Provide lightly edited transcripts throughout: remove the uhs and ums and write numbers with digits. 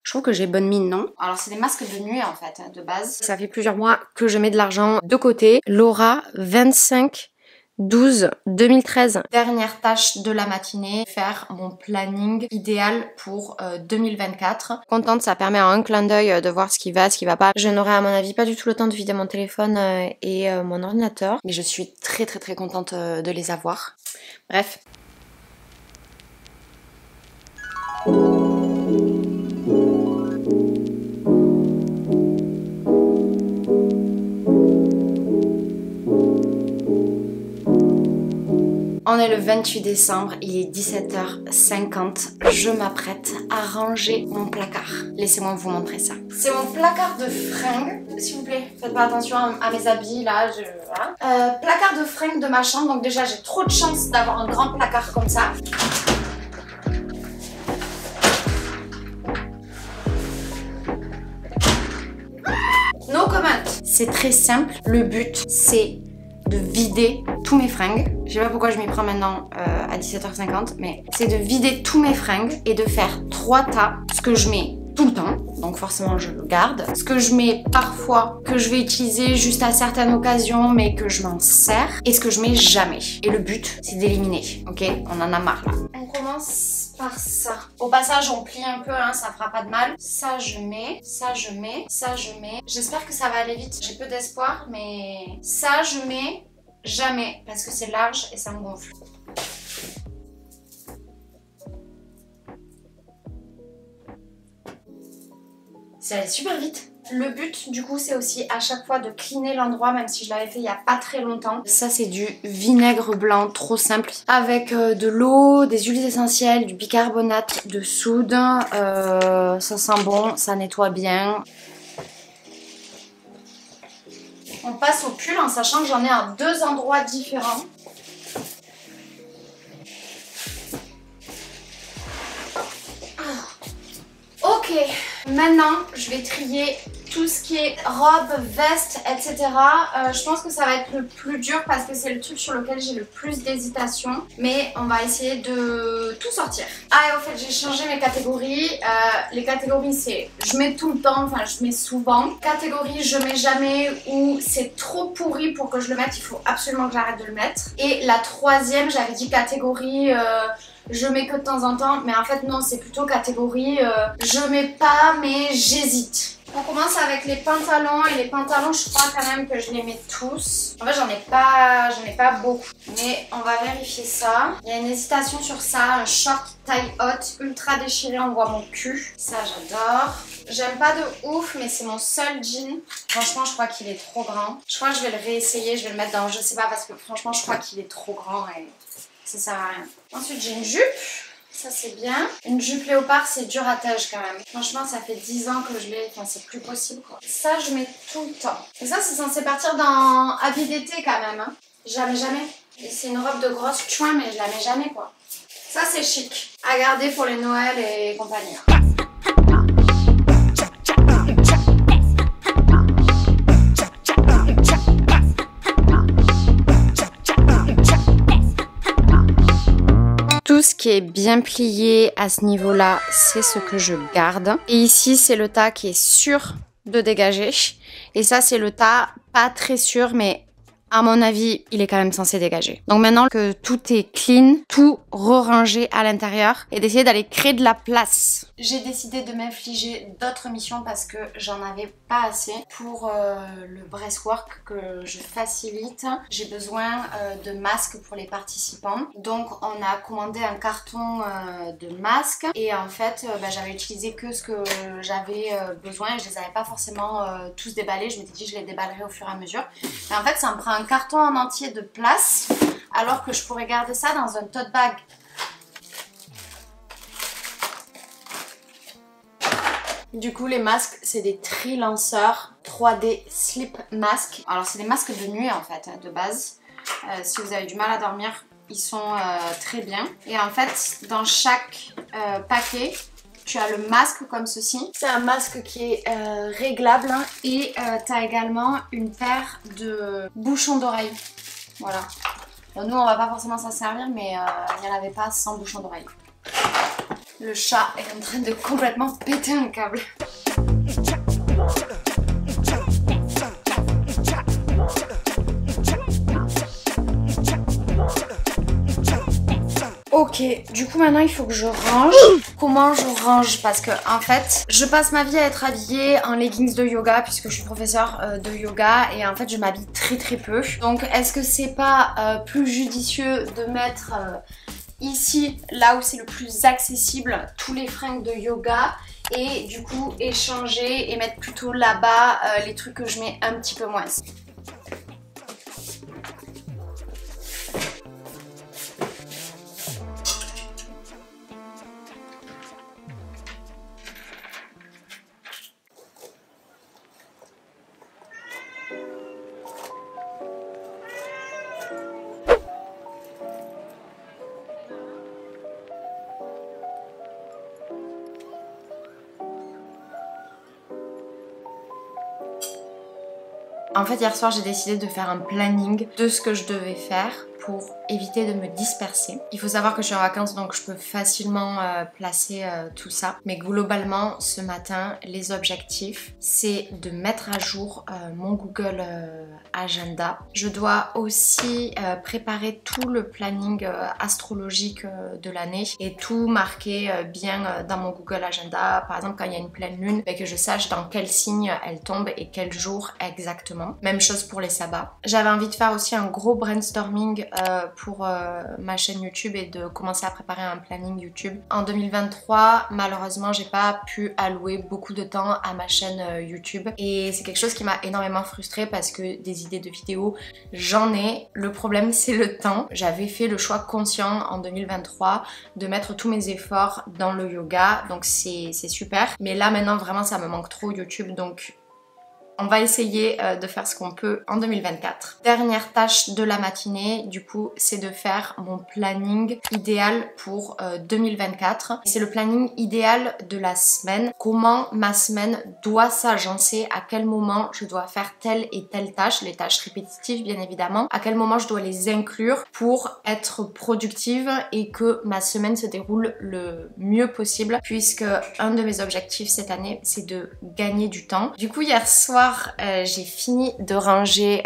Je trouve que j'ai bonne mine, non? Alors c'est des masques de nuit en fait, de base. Ça fait plusieurs mois que je mets de l'argent de côté. Laura, 25/12/2013. Dernière tâche de la matinée, faire mon planning idéal pour 2024. Contente, ça permet en un clin d'œil de voir ce qui va, ce qui va pas. Je n'aurai à mon avis pas du tout le temps de vider mon téléphone et mon ordinateur. Mais je suis très contente de les avoir. Bref. On est le 28 décembre, il est 17h50. Je m'apprête à ranger mon placard. Laissez-moi vous montrer ça. C'est mon placard de fringues. S'il vous plaît, faites pas attention à mes habits là. Voilà. Placard de fringues de ma chambre. Donc déjà, j'ai trop de chance d'avoir un grand placard comme ça. No comment. C'est très simple. Le but, c'est de vider tous mes fringues. Je sais pas pourquoi je m'y prends maintenant à 17h50, mais c'est de vider tous mes fringues et de faire 3 tas. Ce que je mets tout le temps, donc forcément je le garde. Ce que je mets parfois, que je vais utiliser juste à certaines occasions, mais que je m'en sers. Et ce que je mets jamais. Et le but, c'est d'éliminer. Ok? On en a marre là. On commence par ça. Au passage, on plie un peu, hein, ça fera pas de mal. Ça, je mets. Ça, je mets. Ça, je mets. J'espère que ça va aller vite. J'ai peu d'espoir, mais ça, je mets jamais parce que c'est large et ça me gonfle. Ça allait super vite. Le but du coup c'est aussi à chaque fois de cleaner l'endroit, même si je l'avais fait il y a pas très longtemps. Ça c'est du vinaigre blanc trop simple avec de l'eau, des huiles essentielles, du bicarbonate de soude. Ça sent bon, ça nettoie bien. On passe au pull en sachant que j'en ai à 2 endroits différents. Ok, maintenant je vais trier tout ce qui est robe, veste, etc. Je pense que ça va être le plus dur parce que c'est le truc sur lequel j'ai le plus d'hésitation. Mais on va essayer de tout sortir. Ah et au fait j'ai changé mes catégories. Les catégories c'est je mets tout le temps, enfin je mets souvent. Catégorie je mets jamais ou c'est trop pourri pour que je le mette, il faut absolument que j'arrête de le mettre. Et la troisième j'avais dit catégorie... je mets que de temps en temps, mais en fait non, c'est plutôt catégorie je mets pas mais j'hésite. On commence avec les pantalons et les pantalons je crois quand même que je les mets tous. En fait j'en ai pas beaucoup, mais on va vérifier ça. Il y a une hésitation sur ça, un short taille haute ultra déchiré, on voit mon cul. Ça j'adore. J'aime pas de ouf mais c'est mon seul jean. Franchement je crois qu'il est trop grand. Je crois que je vais le réessayer, je vais le mettre dans je sais pas parce que franchement je crois qu'il est trop grand et... ça sert à rien. Ensuite j'ai une jupe, ça c'est bien. Une jupe léopard c'est dur à tège quand même. Franchement ça fait 10 ans que je l'ai, enfin c'est plus possible quoi. Ça je mets tout le temps. Et ça c'est censé partir dans habit d'été quand même. Hein. Jamais. Et c'est une robe de grosse chouin mais je la mets jamais quoi. Ça c'est chic. À garder pour les Noëls et compagnie. Tout ce qui est bien plié à ce niveau-là, c'est ce que je garde. Et ici, c'est le tas qui est sûr de dégager. Et ça, c'est le tas pas très sûr, mais à mon avis, il est quand même censé dégager. Donc maintenant que tout est clean, tout re-rangé à l'intérieur et d'essayer d'aller créer de la place. J'ai décidé de m'infliger d'autres missions parce que j'en avais pas assez. Pour le breastwork que je facilite, j'ai besoin de masques pour les participants. Donc on a commandé un carton de masques et en fait j'avais utilisé que ce que j'avais besoin et je les avais pas forcément tous déballés. Je m'étais dit je les déballerai au fur et à mesure. Mais en fait ça me prend un carton en entier de place alors que je pourrais garder ça dans un tote bag. Du coup les masques c'est des tri-lanceurs 3D slip mask. Alors c'est des masques de nuit en fait de base. Si vous avez du mal à dormir ils sont très bien. Et en fait dans chaque paquet tu as le masque comme ceci. C'est un masque qui est réglable hein, et tu as également une paire de bouchons d'oreille. Voilà. Bon, nous on va pas forcément s'en servir mais il n'y en avait pas sans bouchons d'oreille. Le chat est en train de complètement péter un câble. Ok, du coup maintenant il faut que je range. Comment je range? Parce que en fait, je passe ma vie à être habillée en leggings de yoga puisque je suis professeure de yoga et en fait je m'habille très peu. Donc est-ce que c'est pas plus judicieux de mettre ici, là où c'est le plus accessible, tous les fringues de yoga et du coup échanger et mettre plutôt là-bas les trucs que je mets un petit peu moins. En fait, hier soir, j'ai décidé de faire un planning de ce que je devais faire pour éviter de me disperser. Il faut savoir que je suis en vacances donc je peux facilement placer tout ça. Mais globalement, ce matin, les objectifs, c'est de mettre à jour mon Google Agenda. Je dois aussi préparer tout le planning astrologique de l'année et tout marquer bien dans mon Google Agenda. Par exemple, quand il y a une pleine lune, que je sache dans quel signe elle tombe et quel jour exactement. Même chose pour les sabbats. J'avais envie de faire aussi un gros brainstorming pour ma chaîne YouTube et de commencer à préparer un planning YouTube. En 2023, malheureusement, j'ai pas pu allouer beaucoup de temps à ma chaîne YouTube et c'est quelque chose qui m'a énormément frustrée parce que des idées de vidéos, j'en ai. Le problème, c'est le temps. J'avais fait le choix conscient en 2023 de mettre tous mes efforts dans le yoga, donc c'est super. Mais là, maintenant, vraiment, ça me manque trop YouTube, donc on va essayer de faire ce qu'on peut en 2024. Dernière tâche de la matinée, du coup, c'est de faire mon planning idéal pour 2024. C'est le planning idéal de la semaine. Comment ma semaine doit s'agencer, à quel moment je dois faire telle et telle tâche, les tâches répétitives bien évidemment, à quel moment je dois les inclure pour être productive et que ma semaine se déroule le mieux possible puisque un de mes objectifs cette année, c'est de gagner du temps. Du coup, hier soir, j'ai fini de ranger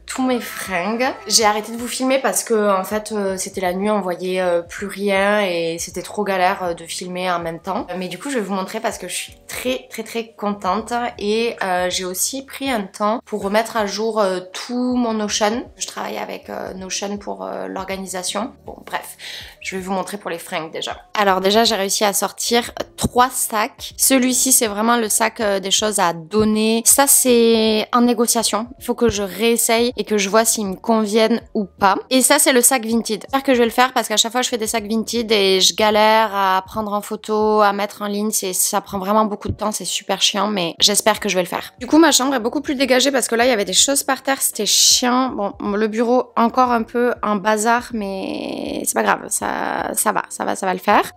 tous mes fringues. J'ai arrêté de vous filmer parce que en fait c'était la nuit, on voyait plus rien et c'était trop galère de filmer en même temps. Mais du coup je vais vous montrer parce que je suis très contente et j'ai aussi pris un temps pour remettre à jour tout mon Notion. Je travaille avec Notion pour l'organisation. Bon bref, je vais vous montrer pour les fringues déjà. Alors déjà j'ai réussi à sortir 3 sacs. Celui-ci c'est vraiment le sac des choses à donner. Ça c'est en négociation. Il faut que je réessaye et que je vois s'ils me conviennent ou pas. Et ça c'est le sac Vinted. J'espère que je vais le faire parce qu'à chaque fois je fais des sacs Vinted et je galère à prendre en photo, à mettre en ligne. Ça prend vraiment beaucoup de temps, c'est super chiant mais j'espère que je vais le faire. Du coup ma chambre est beaucoup plus dégagée parce que là il y avait des choses par terre, c'était chiant. Bon, le bureau encore un peu en bazar mais c'est pas grave, ça va le faire.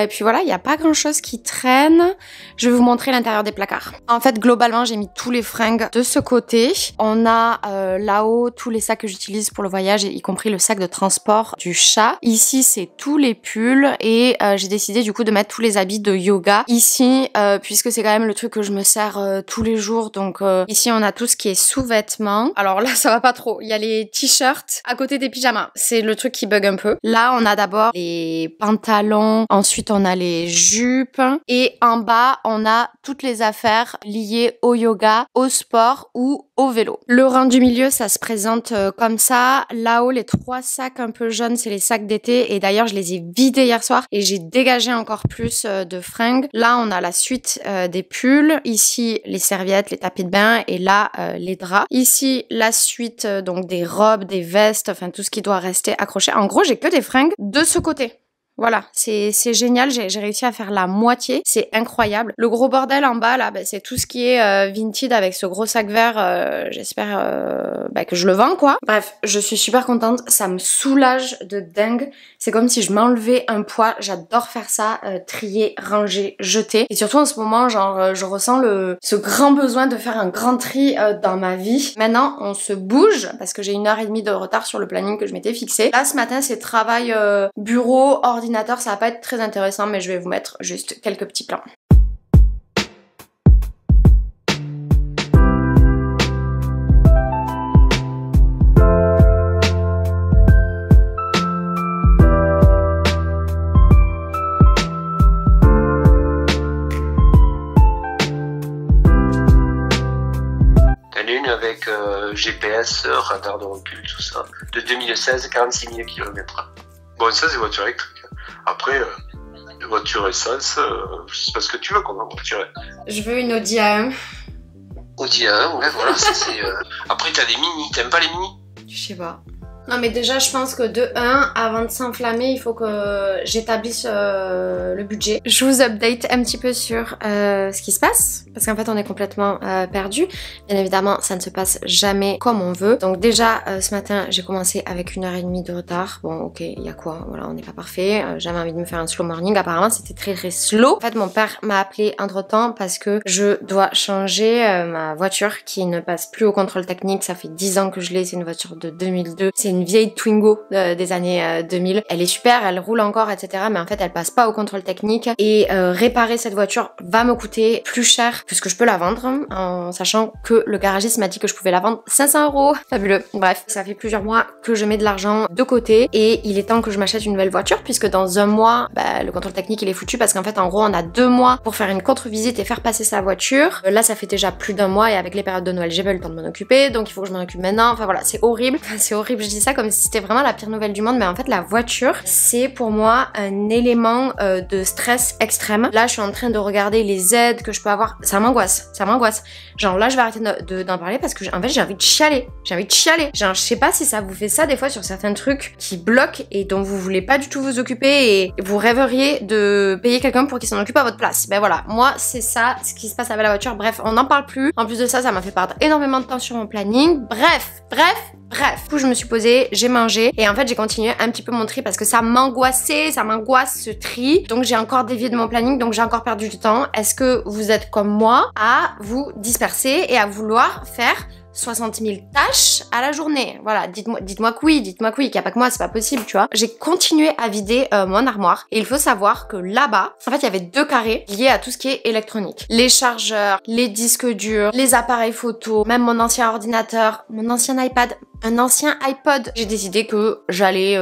Et puis voilà, il n'y a pas grand chose qui traîne. Je vais vous montrer l'intérieur des placards. En fait globalement j'ai mis tous les fringues de ce côté. On a là-haut tous les sacs que j'utilise pour le voyage, y compris le sac de transport du chat. Ici c'est tous les pulls et j'ai décidé du coup de mettre tous les habits de yoga ici puisque c'est quand même le truc que je me sers tous les jours. Donc ici on a tout ce qui est sous-vêtements. Alors là ça va pas trop, il y a les t-shirts à côté des pyjamas, c'est le truc qui bug un peu. Là on a d'abord les pantalons, ensuite on a les jupes et en bas on a toutes les affaires liées au yoga, au sport ou au vélo. Le rang du milieu ça se présente comme ça. Là-haut les 3 sacs un peu jaunes c'est les sacs d'été et d'ailleurs je les ai vidés hier soir et j'ai dégagé encore plus de fringues. Là on a la suite des pulls, ici les serviettes, les tapis de bain et là les draps. Ici la suite donc des robes, des vestes, enfin tout ce qui doit rester accroché. En gros j'ai que des fringues de ce côté. Voilà, c'est génial, j'ai réussi à faire la moitié, c'est incroyable. Le gros bordel en bas là, c'est tout ce qui est Vinted avec ce gros sac vert, j'espère que je le vends quoi. Bref, je suis super contente, ça me soulage de dingue, c'est comme si je m'enlevais un poids, j'adore faire ça, trier, ranger, jeter. Et surtout en ce moment, genre je ressens ce grand besoin de faire un grand tri dans ma vie. Maintenant on se bouge, parce que j'ai 1h30 de retard sur le planning que je m'étais fixé. Là ce matin c'est travail bureau, ordinateur, ordinateur, ça va pas être très intéressant, mais je vais vous mettre juste quelques petits plans. Avec GPS, radar de recul, tout ça, de 2016, 46 000 km. Bon, ça c'est voiture électrique. Après, voiture essence, je sais pas ce que tu veux comme voiture. Je veux une Audi A1. Audi A1, ouais, voilà, ça c'est... Après, t'as des mini, t'aimes pas les mini? Je sais pas. Non mais déjà je pense que de 1, avant de s'enflammer, il faut que j'établisse le budget. Je vous update un petit peu sur ce qui se passe, parce qu'en fait on est complètement perdu. Bien évidemment ça ne se passe jamais comme on veut. Donc déjà ce matin j'ai commencé avec 1h30 de retard. Bon ok, il y a quoi, voilà, on n'est pas parfait. J'avais envie de me faire un slow morning, apparemment c'était très slow. En fait mon père m'a appelé entre temps parce que je dois changer ma voiture qui ne passe plus au contrôle technique. Ça fait 10 ans que je l'ai, c'est une voiture de 2002. C'est une vieille Twingo des années 2000. Elle est super, elle roule encore, etc. Mais en fait, elle passe pas au contrôle technique. Et réparer cette voiture va me coûter plus cher que ce que je peux la vendre, hein, en sachant que le garagiste m'a dit que je pouvais la vendre 500 €. Fabuleux. Bref, ça fait plusieurs mois que je mets de l'argent de côté et il est temps que je m'achète une nouvelle voiture puisque dans un mois, le contrôle technique il est foutu parce qu'en fait, en gros, on a 2 mois pour faire une contre-visite et faire passer sa voiture. Là, ça fait déjà plus d'1 mois et avec les périodes de Noël, j'ai pas eu le temps de m'en occuper, donc il faut que je m'en occupe maintenant. Enfin voilà, c'est horrible. Enfin, c'est horrible, je dis ça comme si c'était vraiment la pire nouvelle du monde, mais en fait la voiture c'est pour moi un élément de stress extrême. Là je suis en train de regarder les aides que je peux avoir, ça m'angoisse, genre là je vais arrêter d'en parler parce que en fait j'ai envie de chialer, genre je sais pas si ça vous fait ça des fois sur certains trucs qui bloquent et dont vous voulez pas du tout vous occuper et vous rêveriez de payer quelqu'un pour qu'il s'en occupe à votre place. Ben voilà, moi c'est ça ce qui se passe avec la voiture. Bref, on n'en parle plus, en plus de ça ça m'a fait perdre énormément de temps sur mon planning. Bref, du coup je me suis posée, j'ai mangé et en fait j'ai continué un petit peu mon tri parce que ça m'angoisse ce tri. Donc j'ai encore dévié de mon planning, donc j'ai encore perdu du temps. Est-ce que vous êtes comme moi à vous disperser et à vouloir faire 60 000 tâches à la journée? Voilà, dites-moi que oui, qu'il n'y a pas que moi, c'est pas possible, tu vois. J'ai continué à vider mon armoire et il faut savoir que là-bas, en fait, il y avait 2 carrés liés à tout ce qui est électronique. Les chargeurs, les disques durs, les appareils photo, même mon ancien ordinateur, mon ancien iPad, un ancien iPod. J'ai décidé que j'allais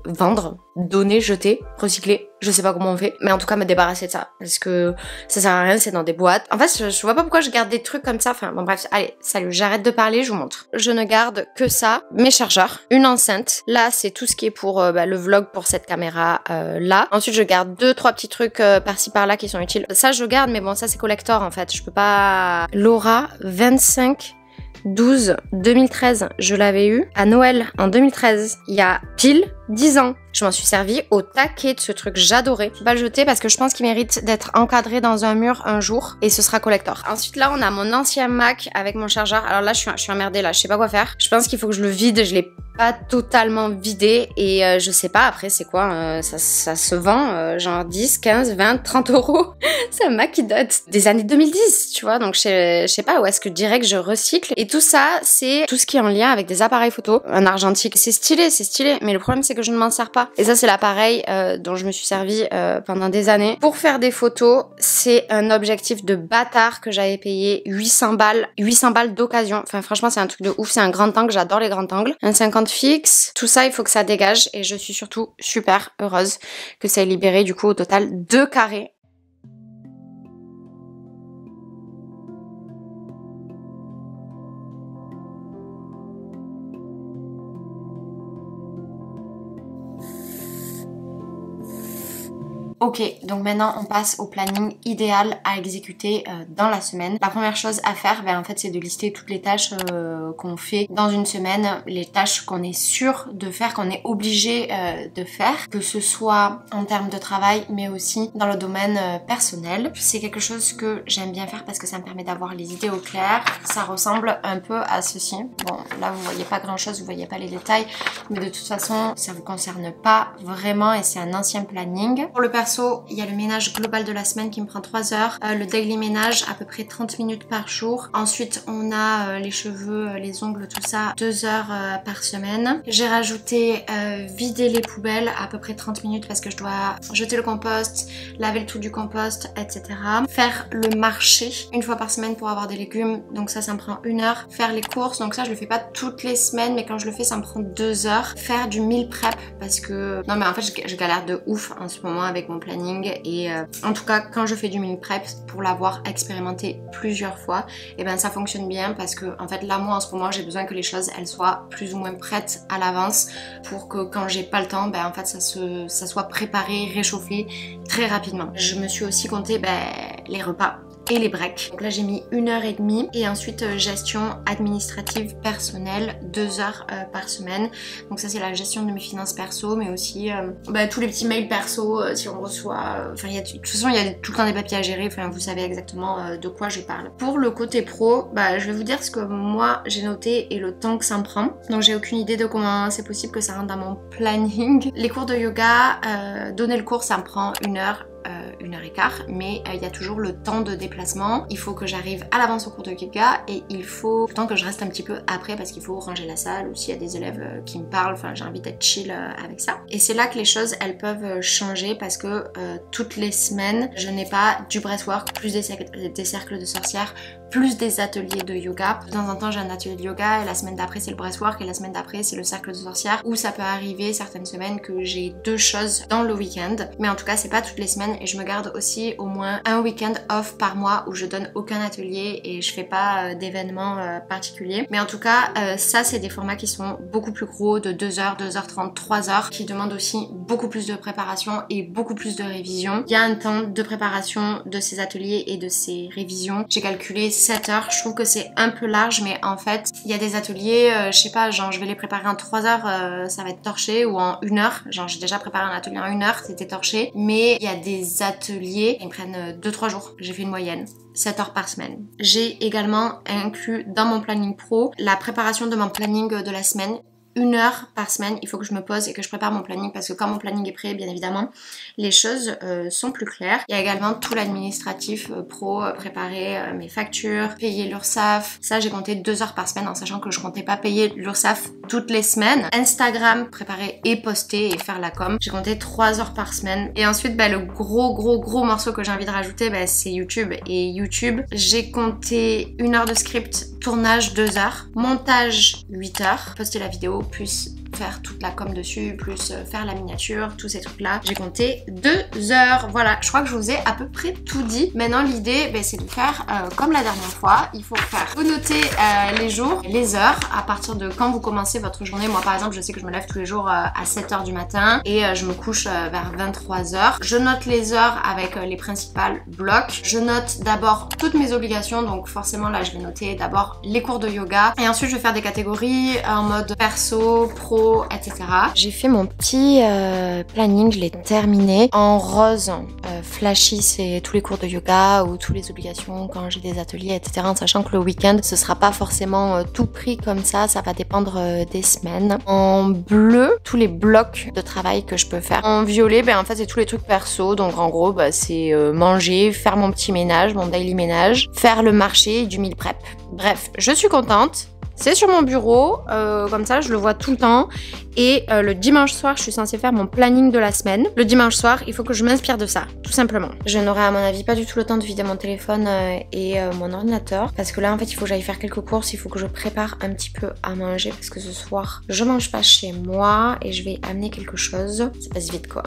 vendre, donner, jeter, recycler. Je sais pas comment on fait, mais en tout cas me débarrasser de ça parce que ça sert à rien, c'est dans des boîtes. En fait, je vois pas pourquoi je garde des trucs comme ça. Enfin bon bref, allez, salut, j'arrête de parler, je vous montre. Je ne garde que ça, mes chargeurs, une enceinte. Là, c'est tout ce qui est pour le vlog pour cette caméra là. Ensuite, je garde 2-3 petits trucs par-ci par-là qui sont utiles. Ça, je garde, mais bon, ça c'est collector en fait. Je peux pas. Laura 25/12 2013, je l'avais eu à Noël en 2013, il y a pile 10 ans. Je m'en suis servi au taquet de ce truc, j'adorais. Je vais pas le jeter parce que je pense qu'il mérite d'être encadré dans un mur un jour et ce sera collector. Ensuite là on a mon ancien Mac avec mon chargeur. Alors là je suis emmerdée là, je sais pas quoi faire. Je pense qu'il faut que je le vide, je l'ai pas totalement vidé et je sais pas après c'est quoi, ça se vend genre 10, 15, 20, 30 €. C'est un Mac qui date des années 2010 tu vois, donc je sais pas où est-ce que je dirais que je recycle. Et tout ça c'est tout ce qui est en lien avec des appareils photo, un argentique, c'est stylé, mais le problème c'est que je ne m'en sers pas. Et ça c'est l'appareil dont je me suis servi pendant des années. Pour faire des photos, c'est un objectif de bâtard que j'avais payé 800 balles d'occasion. Enfin franchement c'est un truc de ouf, c'est un grand angle, j'adore les grands angles. Un 50 fixe, tout ça il faut que ça dégage et je suis surtout super heureuse que ça ait libéré du coup au total 2 carrés. Ok, donc maintenant on passe au planning idéal à exécuter dans la semaine. La première chose à faire, en fait, c'est de lister toutes les tâches qu'on fait dans une semaine, les tâches qu'on est sûr de faire, qu'on est obligé de faire, que ce soit en termes de travail, mais aussi dans le domaine personnel. C'est quelque chose que j'aime bien faire parce que ça me permet d'avoir les idées au clair. Ça ressemble un peu à ceci. Bon, là vous voyez pas grand chose, vous voyez pas les détails, mais de toute façon, ça vous concerne pas vraiment et c'est un ancien planning. Pour le personnel, perso, il y a le ménage global de la semaine qui me prend 3 heures. Le daily ménage, à peu près 30 minutes par jour. Ensuite, on a les cheveux, les ongles, tout ça, 2 heures par semaine. J'ai rajouté vider les poubelles, à peu près 30 minutes parce que je dois jeter le compost, laver le tout du compost, etc. Faire le marché une fois par semaine pour avoir des légumes, donc ça me prend 1 heure. Faire les courses, donc ça je le fais pas toutes les semaines, mais quand je le fais ça me prend 2 heures. Faire du meal prep parce que... Non mais en fait je galère de ouf en ce moment avec mon planning et en tout cas quand je fais du meal prep, pour l'avoir expérimenté plusieurs fois, et ben ça fonctionne bien parce que en fait là moi en ce moment j'ai besoin que les choses elles soient plus ou moins prêtes à l'avance pour que quand j'ai pas le temps, ben en fait ça soit préparé, réchauffé très rapidement. Je me suis aussi compté les repas et les breaks. Donc là j'ai mis 1h30 et ensuite gestion administrative personnelle 2 heures par semaine. Donc ça c'est la gestion de mes finances perso, mais aussi tous les petits mails perso si on reçoit. Enfin de toute façon il y a tout le temps des papiers à gérer, enfin vous savez exactement de quoi je parle. Pour le côté pro, je vais vous dire ce que moi j'ai noté et le temps que ça me prend. Donc j'ai aucune idée de comment c'est possible que ça rentre dans mon planning. Les cours de yoga, donner le cours ça me prend 1 heure. 1h15, mais il y a toujours le temps de déplacement. Il faut que j'arrive à l'avance au cours de yoga et il faut le temps que je reste un petit peu après parce qu'il faut ranger la salle ou s'il y a des élèves qui me parlent, enfin j'ai envie d'être chill avec ça. Et c'est là que les choses elles peuvent changer parce que toutes les semaines je n'ai pas du breathwork, plus des cercles de sorcières, plus des ateliers de yoga. De temps en temps j'ai un atelier de yoga et la semaine d'après c'est le breathwork et la semaine d'après c'est le cercle de sorcières, ou ça peut arriver certaines semaines que j'ai 2 choses dans le week-end, mais en tout cas c'est pas toutes les semaines et je me garde aussi au moins un week-end off par mois où je donne aucun atelier et je fais pas d'événements particuliers. Mais en tout cas ça c'est des formats qui sont beaucoup plus gros, de 2 heures, 2h30, 3 heures, qui demandent aussi beaucoup plus de préparation et beaucoup plus de révision. Il y a un temps de préparation de ces ateliers et de ces révisions. J'ai calculé 7 heures, je trouve que c'est un peu large, mais en fait il y a des ateliers, je sais pas, genre je vais les préparer en 3 heures, ça va être torché, ou en 1 heure, genre j'ai déjà préparé un atelier en 1 heure, c'était torché, mais il y a des ateliers qui me prennent 2-3 jours, j'ai fait une moyenne. 7 heures par semaine. J'ai également inclus dans mon planning pro la préparation de mon planning de la semaine. 1 heure par semaine, il faut que je me pose et que je prépare mon planning parce que quand mon planning est prêt, bien évidemment, les choses sont plus claires. Il y a également tout l'administratif pro, préparer mes factures, payer l'URSSAF. Ça, j'ai compté 2 heures par semaine en sachant que je comptais pas payer l'URSSAF toutes les semaines. Instagram, préparer et poster et faire la com. J'ai compté 3 heures par semaine. Et ensuite, le gros morceau que j'ai envie de rajouter, c'est YouTube. Et YouTube, j'ai compté 1 heure de script, tournage 2 heures, montage 8 heures, poster la vidéo, plus faire toute la com dessus, plus faire la miniature, tous ces trucs là. J'ai compté 2 heures. Voilà, je crois que je vous ai à peu près tout dit. Maintenant l'idée c'est de faire comme la dernière fois. Il faut faire, vous notez les jours, les heures, à partir de quand vous commencez votre journée. Moi par exemple je sais que je me lève tous les jours à 7h du matin et je me couche vers 23h. Je note les heures avec les principales blocs. Je note d'abord toutes mes obligations, donc forcément là je vais noter d'abord les cours de yoga et ensuite je vais faire des catégories en mode perso, pro, etc. J'ai fait mon petit planning, je l'ai terminé. En rose, flashy, c'est tous les cours de yoga ou toutes les obligations quand j'ai des ateliers, etc. En sachant que le week-end, ce sera pas forcément tout pris comme ça va dépendre des semaines. En bleu, tous les blocs de travail que je peux faire. En violet, en fait, c'est tous les trucs perso. Donc en gros, c'est manger, faire mon petit ménage, mon daily ménage, faire le marché, du meal prep. Bref, je suis contente. C'est sur mon bureau, comme ça je le vois tout le temps. Et le dimanche soir, je suis censée faire mon planning de la semaine. Le dimanche soir, il faut que je m'inspire de ça, tout simplement. Je n'aurai à mon avis pas du tout le temps de vider mon téléphone et mon ordinateur. Parce que là, en fait, il faut que j'aille faire quelques courses. Il faut que je prépare un petit peu à manger. Parce que ce soir, je mange pas chez moi et je vais amener quelque chose. Ça passe vite, quoi.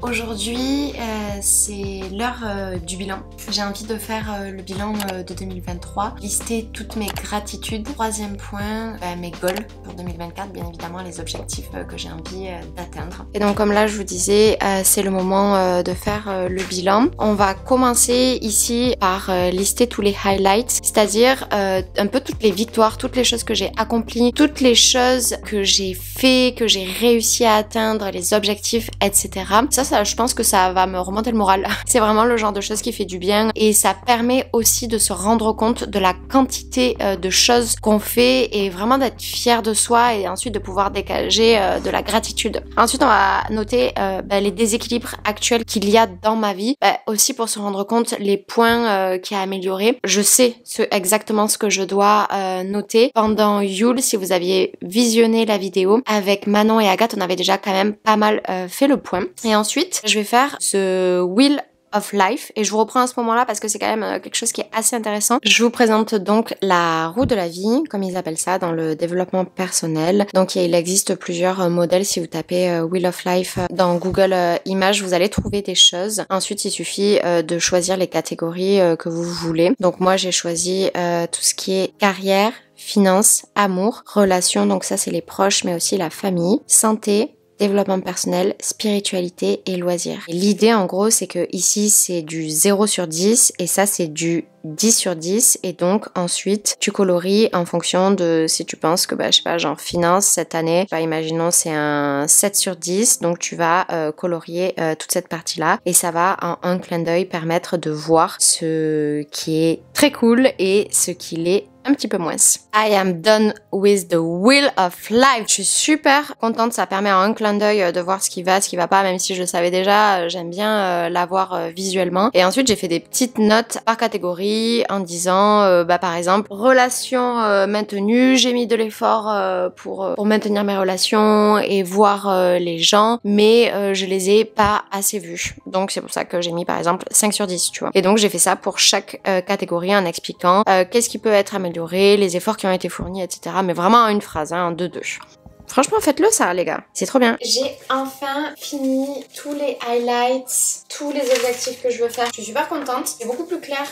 Aujourd'hui, c'est l'heure du bilan. J'ai envie de faire le bilan de 2023, lister toutes mes gratitudes. Troisième point, mes goals pour 2024, bien évidemment les objectifs que j'ai envie d'atteindre. Et donc comme là je vous disais, c'est le moment de faire le bilan. On va commencer ici par lister tous les highlights, c'est-à-dire un peu toutes les victoires, toutes les choses que j'ai accomplies, toutes les choses que j'ai fait, que j'ai réussi à atteindre, les objectifs, etc. Ça, je pense que ça va me remonter le moral. C'est vraiment le genre de choses qui fait du bien et ça permet aussi de se rendre compte de la quantité de choses qu'on fait et vraiment d'être fier de soi et ensuite de pouvoir dégager de la gratitude. Ensuite, on va noter les déséquilibres actuels qu'il y a dans ma vie, aussi pour se rendre compte les points qui a amélioré. Je sais exactement ce que je dois noter. Pendant Yule, si vous aviez visionné la vidéo avec Manon et Agathe, on avait déjà quand même pas mal fait le point. Et ensuite, je vais faire ce Wheel of Life et je vous reprends à ce moment-là parce que c'est quand même quelque chose qui est assez intéressant. Je vous présente donc la roue de la vie, comme ils appellent ça dans le développement personnel. Donc il existe plusieurs modèles. Si vous tapez Wheel of Life dans Google Images, vous allez trouver des choses. Ensuite, il suffit de choisir les catégories que vous voulez. Donc moi, j'ai choisi tout ce qui est carrière, finances, amour, relations, donc ça c'est les proches mais aussi la famille, santé, développement personnel, spiritualité et loisirs. L'idée en gros c'est que ici c'est du 0 sur 10 et ça c'est du 10 sur 10 et donc ensuite tu colories en fonction de si tu penses que je sais pas genre finance cette année, imaginons c'est un 7 sur 10 donc tu vas colorier toute cette partie là et ça va en un clin d'œil permettre de voir ce qui est très cool et ce qui l'est un petit peu moins. I am done with the Wheel of Life. Je suis super contente, ça permet en un clin d'œil de voir ce qui va pas, même si je le savais déjà, j'aime bien l'avoir visuellement. Et ensuite j'ai fait des petites notes par catégorie en disant, par exemple, relations maintenues, j'ai mis de l'effort pour maintenir mes relations et voir les gens, mais je les ai pas assez vus. Donc c'est pour ça que j'ai mis par exemple 5 sur 10, tu vois. Et donc j'ai fait ça pour chaque catégorie en expliquant qu'est-ce qui peut être amélioré, les efforts qui ont été fournis, etc. Mais vraiment en une phrase, en 2-2. Franchement, faites-le ça, les gars. C'est trop bien. J'ai enfin fini tous les highlights, tous les objectifs que je veux faire. Je suis super contente. C'est beaucoup plus clair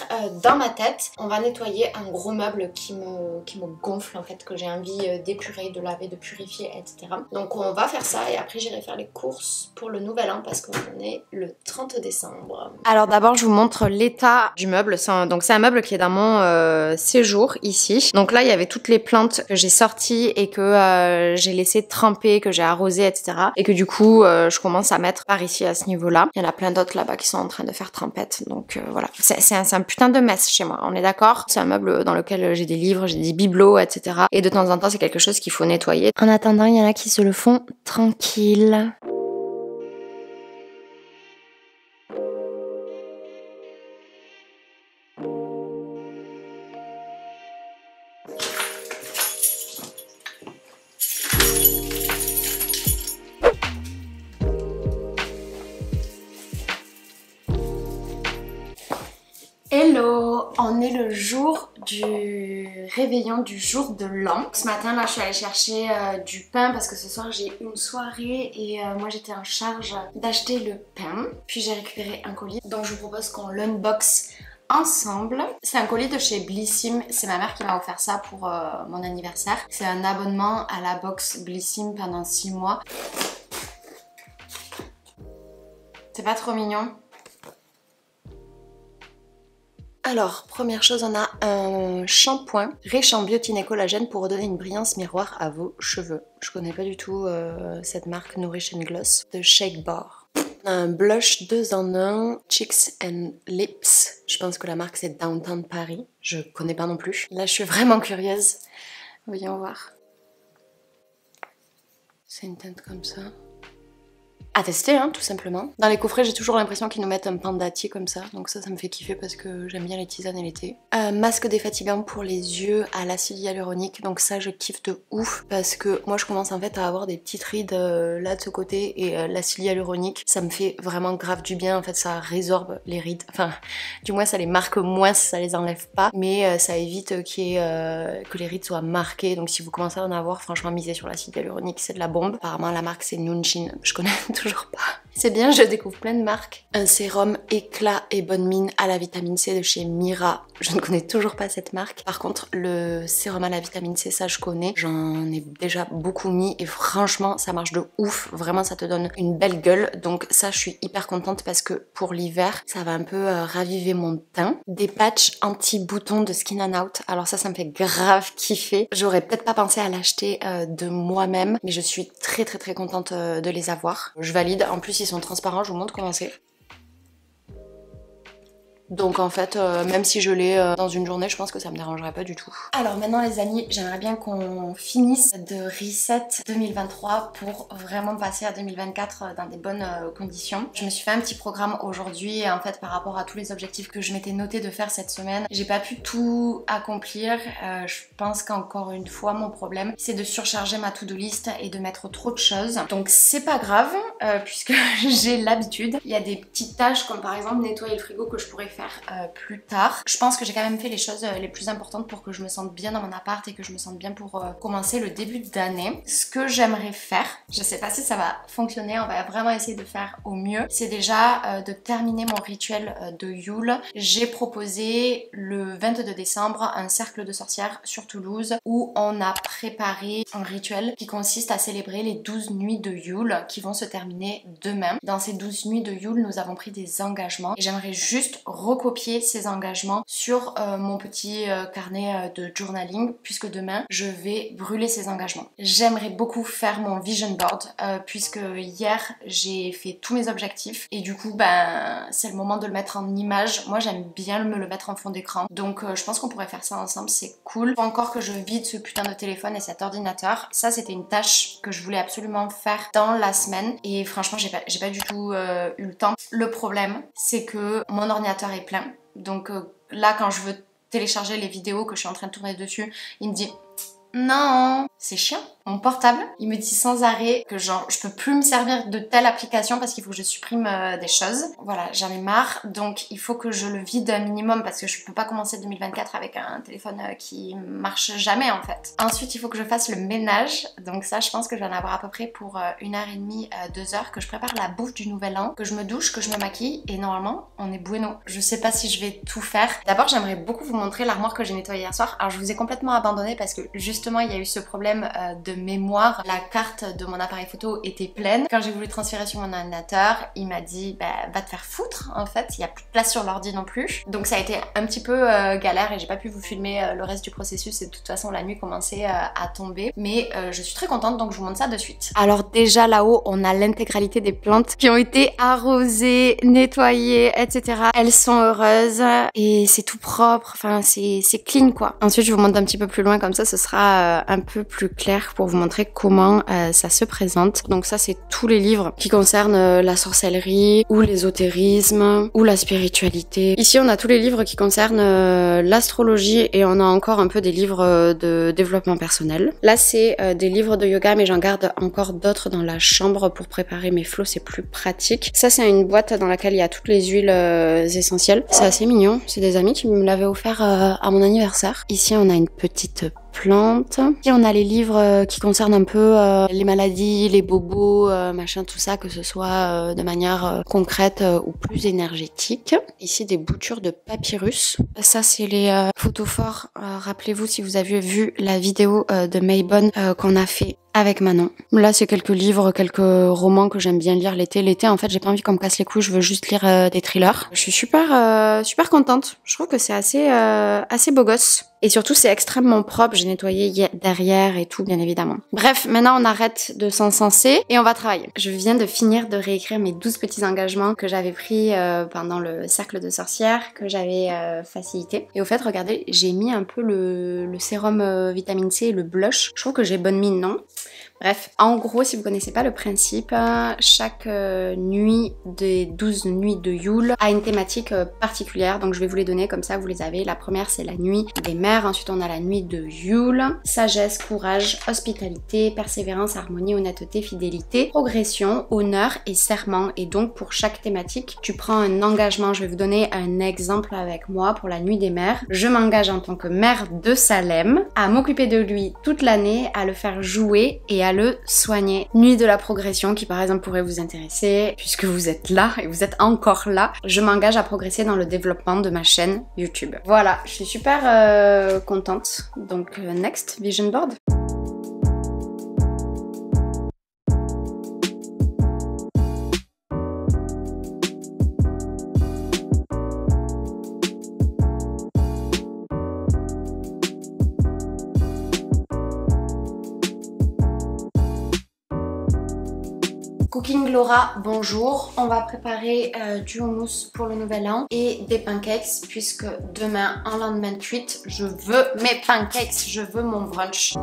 dans ma tête. On va nettoyer un gros meuble qui me gonfle, en fait, que j'ai envie d'épurer, de laver, de purifier, etc. Donc, on va faire ça et après, j'irai faire les courses pour le nouvel an parce qu'on est le 30 décembre. Alors, d'abord, je vous montre l'état du meuble. Donc, c'est un meuble qui est dans mon séjour ici. Donc là, il y avait toutes les plantes que j'ai sorties et que j'ai laissé tremper, que j'ai arrosé, etc. Et que du coup, je commence à mettre par ici à ce niveau-là. Il y en a plein d'autres là-bas qui sont en train de faire trempette. Donc voilà. C'est un putain de mess chez moi, on est d'accord? C'est un meuble dans lequel j'ai des livres, j'ai des bibelots, etc. Et de temps en temps, c'est quelque chose qu'il faut nettoyer. En attendant, il y en a qui se le font tranquille. Hello, on est le jour du réveillon du jour de l'an. Ce matin là je suis allée chercher du pain parce que ce soir j'ai une soirée et moi j'étais en charge d'acheter le pain. Puis j'ai récupéré un colis donc je vous propose qu'on l'unbox ensemble. C'est un colis de chez Blissim, c'est ma mère qui m'a offert ça pour mon anniversaire. C'est un abonnement à la box Blissim pendant 6 mois. C'est pas trop mignon? Alors, première chose, on a un shampoing riche en biotine et collagène pour redonner une brillance miroir à vos cheveux. Je connais pas du tout cette marque Nourish and Gloss de Shake Bar. On a un blush 2 en 1, Cheeks and Lips. Je pense que la marque c'est Downtown Paris. Je connais pas non plus. Là, je suis vraiment curieuse. Voyons voir. C'est une teinte comme ça. À tester, hein, tout simplement. Dans les coffrets, j'ai toujours l'impression qu'ils nous mettent un pandatier comme ça. Donc ça me fait kiffer parce que j'aime bien les tisanes et l'été. Masque défatigant pour les yeux à l'acide hyaluronique. Donc ça, je kiffe de ouf parce que moi, je commence en fait à avoir des petites rides là de ce côté. Et l'acide hyaluronique, ça me fait vraiment grave du bien. En fait, ça résorbe les rides. Enfin, du moins, ça les marque moins, ça les enlève pas. Mais ça évite que les rides soient marquées. Donc si vous commencez à en avoir, franchement, misez sur l'acide hyaluronique, c'est de la bombe. Apparemment, la marque, c'est Nunjin. Je connais toujours pas. C'est bien, je découvre plein de marques. Un sérum éclat et bonne mine à la vitamine C de chez Mira. Je ne connais toujours pas cette marque. Par contre, le sérum à la vitamine C, ça je connais. J'en ai déjà beaucoup mis et franchement, ça marche de ouf. Vraiment, ça te donne une belle gueule. Donc ça, je suis hyper contente parce que pour l'hiver, ça va un peu raviver mon teint. Des patchs anti-boutons de Skin and Out. Alors ça me fait grave kiffer. J'aurais peut-être pas pensé à l'acheter de moi-même, mais je suis très contente de les avoir. Je valide. En plus, ils sont transparents, je vous montre comment c'est. Donc en fait, même si je l'ai dans une journée, je pense que ça me dérangerait pas du tout. Alors maintenant les amis, j'aimerais bien qu'on finisse de reset 2023 pour vraiment passer à 2024 dans des bonnes conditions. Je me suis fait un petit programme aujourd'hui et en fait par rapport à tous les objectifs que je m'étais noté de faire cette semaine, j'ai pas pu tout accomplir. Je pense qu'encore une fois mon problème c'est de surcharger ma to-do list et de mettre trop de choses. Donc c'est pas grave puisque j'ai l'habitude. Il y a des petites tâches comme par exemple nettoyer le frigo que je pourrais faire plus tard. Je pense que j'ai quand même fait les choses les plus importantes pour que je me sente bien dans mon appart et que je me sente bien pour commencer le début d'année. Ce que j'aimerais faire, je sais pas si ça va fonctionner, on va vraiment essayer de faire au mieux, c'est déjà de terminer mon rituel de Yule. J'ai proposé le 22 décembre un cercle de sorcières sur Toulouse où on a préparé un rituel qui consiste à célébrer les 12 nuits de Yule qui vont se terminer demain. Dans ces 12 nuits de Yule, nous avons pris des engagements et j'aimerais juste recopier ces engagements sur mon petit carnet de journaling puisque demain je vais brûler ces engagements. J'aimerais beaucoup faire mon vision board puisque hier j'ai fait tous mes objectifs et du coup ben c'est le moment de le mettre en image. Moi j'aime bien me le mettre en fond d'écran donc je pense qu'on pourrait faire ça ensemble, c'est cool. Faut encore que je vide ce putain de téléphone et cet ordinateur. Ça c'était une tâche que je voulais absolument faire dans la semaine et franchement j'ai pas du tout eu le temps. Le problème c'est que mon ordinateur est plein. Donc là quand je veux télécharger les vidéos que je suis en train de tourner dessus, il me dit non, c'est chiant. Mon portable, il me dit sans arrêt que genre je peux plus me servir de telle application parce qu'il faut que je supprime des choses. Voilà, j'en ai marre, donc il faut que je le vide un minimum parce que je peux pas commencer 2024 avec un téléphone qui marche jamais en fait. Ensuite, il faut que je fasse le ménage, donc ça je pense que je vais en avoir à peu près pour 1h30, 2h, que je prépare la bouffe du nouvel an, que je me douche, que je me maquille et normalement on est bueno. Je sais pas si je vais tout faire. D'abord j'aimerais beaucoup vous montrer l'armoire que j'ai nettoyée hier soir. Alors je vous ai complètement abandonné parce que justement il y a eu ce problème de mémoire. La carte de mon appareil photo était pleine. Quand j'ai voulu transférer sur mon ordinateur, il m'a dit bah, va te faire foutre en fait, il n'y a plus de place sur l'ordi non plus. Donc ça a été un petit peu galère et j'ai pas pu vous filmer le reste du processus et de toute façon la nuit commençait à tomber. Mais je suis très contente donc je vous montre ça de suite. Alors déjà là-haut on a l'intégralité des plantes qui ont été arrosées, nettoyées, etc. Elles sont heureuses et c'est tout propre, enfin c'est clean quoi. Ensuite je vous montre un petit peu plus loin comme ça ce sera un peu plus clair pour vous montrer comment ça se présente. Donc ça c'est tous les livres qui concernent la sorcellerie ou l'ésotérisme ou la spiritualité. Ici on a tous les livres qui concernent l'astrologie et on a encore un peu des livres de développement personnel. Là c'est des livres de yoga mais j'en garde encore d'autres dans la chambre pour préparer mes flots, c'est plus pratique. Ça c'est une boîte dans laquelle il y a toutes les huiles essentielles. C'est assez mignon, c'est des amis qui me l'avaient offert à mon anniversaire. Ici on a une petite plante. Et on a les livres qui concernent un peu les maladies, les bobos, machin, tout ça, que ce soit de manière concrète ou plus énergétique. Ici, des boutures de papyrus. Ça, c'est les photophores. Rappelez-vous si vous avez vu la vidéo de Maybon qu'on a fait avec Manon. Là, c'est quelques livres, quelques romans que j'aime bien lire l'été. L'été, en fait, j'ai pas envie qu'on me casse les couilles, je veux juste lire des thrillers. Je suis super contente. Je trouve que c'est assez beau gosse. Et surtout, c'est extrêmement propre. J'ai nettoyé derrière et tout, bien évidemment. Bref, maintenant, on arrête de s'encenser et on va travailler. Je viens de finir de réécrire mes 12 petits engagements que j'avais pris pendant le cercle de sorcières, que j'avais facilité. Et au fait, regardez, j'ai mis un peu le sérum vitamine C et le blush. Je trouve que j'ai bonne mine, non ? Bref, en gros, si vous connaissez pas le principe, chaque nuit des 12 nuits de Yule a une thématique particulière. Donc je vais vous les donner comme ça, vous les avez. La première, c'est la nuit des mères. Ensuite, on a la nuit de Yule. Sagesse, courage, hospitalité, persévérance, harmonie, honnêteté, fidélité, progression, honneur et serment. Et donc, pour chaque thématique, tu prends un engagement. Je vais vous donner un exemple avec moi pour la nuit des mères. Je m'engage en tant que mère de Salem à m'occuper de lui toute l'année, à le faire jouer et à à le soigner. Nuit de la progression qui par exemple pourrait vous intéresser puisque vous êtes là et vous êtes encore là. Je m'engage à progresser dans le développement de ma chaîne YouTube. Voilà, je suis super contente. Donc next, vision board. Cooking Laura, bonjour. On va préparer du houmous pour le nouvel an et des pancakes puisque demain, en lendemain de cuite, je veux mes pancakes, je veux mon brunch.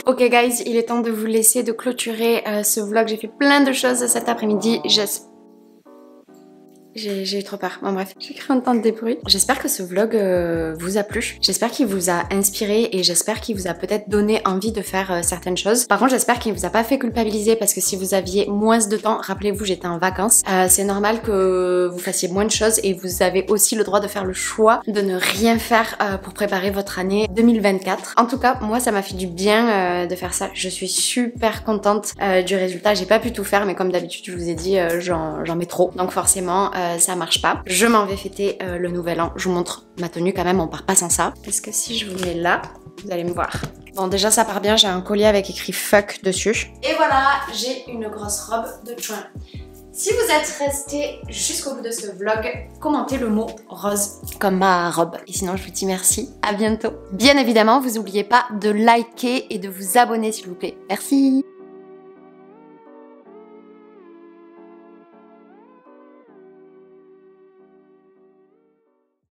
Ok guys, il est temps de vous laisser, de clôturer ce vlog. J'ai fait plein de choses cet après-midi. J'ai eu trop peur. Bon bref, j'ai cru entendre des bruits. J'espère que ce vlog vous a plu. J'espère qu'il vous a inspiré et j'espère qu'il vous a peut-être donné envie de faire certaines choses. Par contre, j'espère qu'il vous a pas fait culpabiliser parce que si vous aviez moins de temps, rappelez-vous, j'étais en vacances. C'est normal que vous fassiez moins de choses et vous avez aussi le droit de faire le choix de ne rien faire pour préparer votre année 2024. En tout cas, moi, ça m'a fait du bien de faire ça. Je suis super contente du résultat. J'ai pas pu tout faire, mais comme d'habitude, je vous ai dit, j'en mets trop. Donc forcément, ça marche pas. Je m'en vais fêter le nouvel an. Je vous montre ma tenue quand même, on part pas sans ça. Parce que si je vous mets là, vous allez me voir. Bon, déjà ça part bien, j'ai un collier avec écrit fuck dessus. Et voilà, j'ai une grosse robe de chouin. Si vous êtes resté jusqu'au bout de ce vlog, commentez le mot rose comme ma robe. Et sinon, je vous dis merci, à bientôt. Bien évidemment, vous n'oubliez pas de liker et de vous abonner s'il vous plaît. Merci.